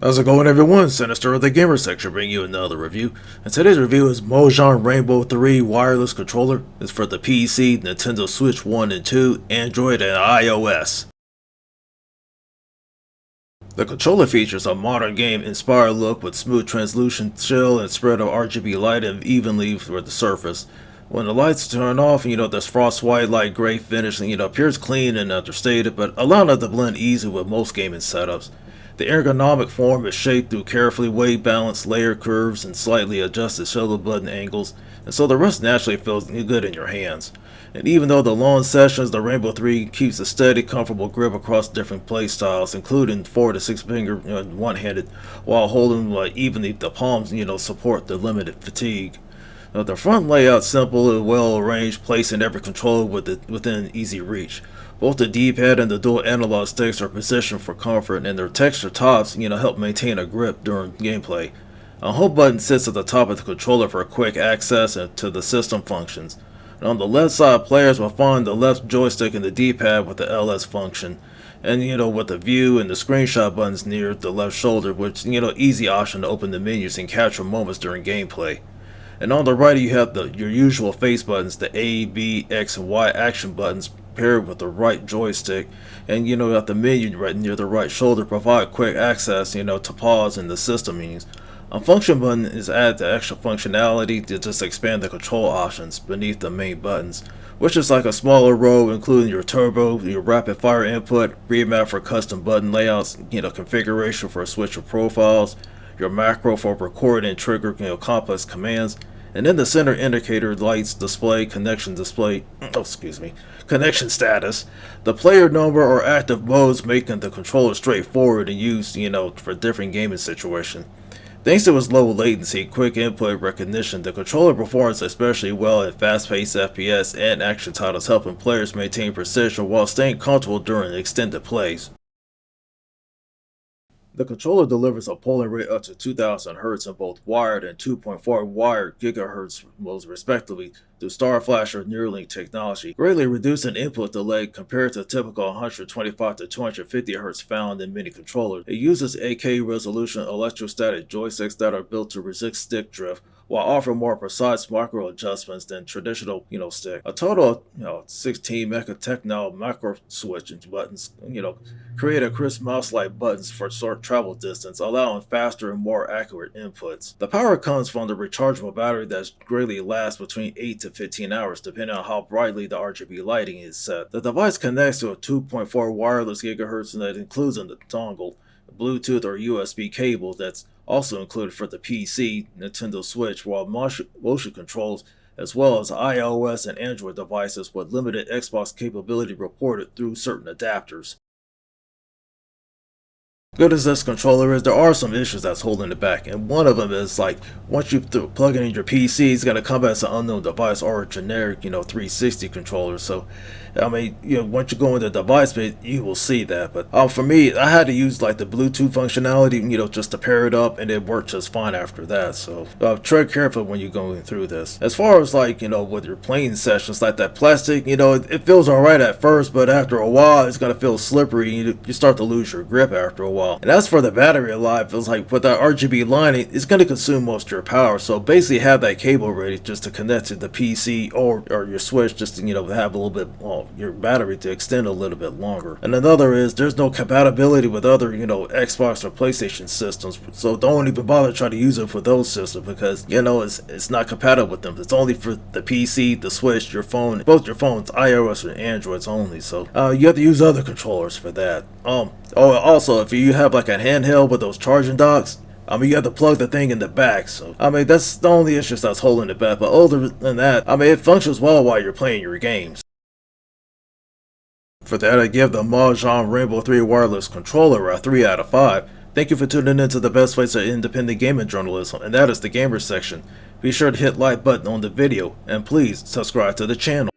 How's it going, everyone? Sinister of the Gamer section bringing you another review. And today's review is Mojhon Rainbow 3 wireless controller. It's for the PC, Nintendo Switch 1 and 2, Android, and iOS. The controller features a modern game-inspired look with smooth translucent shell and spread of RGB light and evenly for the surface. When the lights turn off, this frost white light gray finish, appears clean and understated, but allowing it to blend easily with most gaming setups. The ergonomic form is shaped through carefully weight-balanced layer curves and slightly adjusted shoulder button angles, and so the rest naturally feels good in your hands. And even though the long sessions, the Rainbow 3 keeps a steady, comfortable grip across different play styles, including 4 to 6 finger one-handed, while holding evenly the palms, support the limited fatigue. The front layout simple and well arranged, placing every controller within easy reach. Both the D-pad and the dual analog sticks are positioned for comfort, and their texture tops, help maintain a grip during gameplay. A home button sits at the top of the controller for quick access to the system functions. And on the left side, players will find the left joystick and the D-pad with the LS function, and with the view and the screenshot buttons near the left shoulder, which easy option to open the menus and capture moments during gameplay. And on the right, you have your usual face buttons, the A, B, X, and Y action buttons paired with the right joystick, and at the menu right near the right shoulder provide quick access, to pause in the system menus. A function button is added to extra functionality to just expand the control options beneath the main buttons, which is like a smaller row including your turbo, your rapid fire input, remap for custom button layouts, configuration for switcher profiles, your macro for recording and trigger complex commands, and in the center indicator lights display connection status, the player number or active modes, making the controller straightforward and used for different gaming situations. Thanks to its low latency, quick input recognition, the controller performs especially well in fast-paced FPS and action titles, helping players maintain precision while staying comfortable during extended plays. The controller delivers a polling rate up to 2000 Hz in both wired and 2.4 wired GHz modes respectively through Star Flash or NearLink technology, greatly reducing input delay compared to typical 125 to 250 Hz found in many controllers. It uses 8K resolution electrostatic joysticks that are built to resist stick drift, while offering more precise micro adjustments than traditional, stick. A total of 16 mecha-tactile microswitch buttons, create a crisp mouse-like buttons for short travel distance, allowing faster and more accurate inputs. The power comes from the rechargeable battery that greatly lasts between 8 to 15 hours, depending on how brightly the RGB lighting is set. The device connects to a 2.4 wireless GHz that includes a dongle, Bluetooth or USB cable that's also included for the PC, Nintendo Switch, while motion controls, as well as iOS and Android devices with limited Xbox capability reported through certain adapters. Good as this controller is, there are some issues that's holding it back, and one of them is once you plug it in your PC, it's going to come as an unknown device or a generic 360 controller. So once you go into the device bit, you will see that. But for me, I had to use the Bluetooth functionality, just to pair it up, and it worked just fine after that. So tread carefully when you're going through this. As far as with your playing sessions, that plastic, it feels alright at first, but after a while, it's gonna feel slippery. You start to lose your grip after a while. And as for the battery life, feels with that RGB lining, it's gonna consume most of your power. So basically, have that cable ready just to connect to the PC or your Switch, just to have a little bit your battery to extend a little bit longer. And another is there's no compatibility with other Xbox or PlayStation systems, so don't even bother trying to use it for those systems because it's not compatible with them. It's only for the PC, the Switch, your phone, both your phones, iOS and Androids only. So you have to use other controllers for that. Also, if you have a handheld with those charging docks, you have to plug the thing in the back, so that's the only issue that's holding it back. But other than that, it functions well while you're playing your games. For that, I give the Mojhon Rainbow 3 wireless controller a 3 out of 5. Thank you for tuning in to the best place of independent gaming journalism, and that is the Gamer section. Be sure to hit like button on the video, and please subscribe to the channel.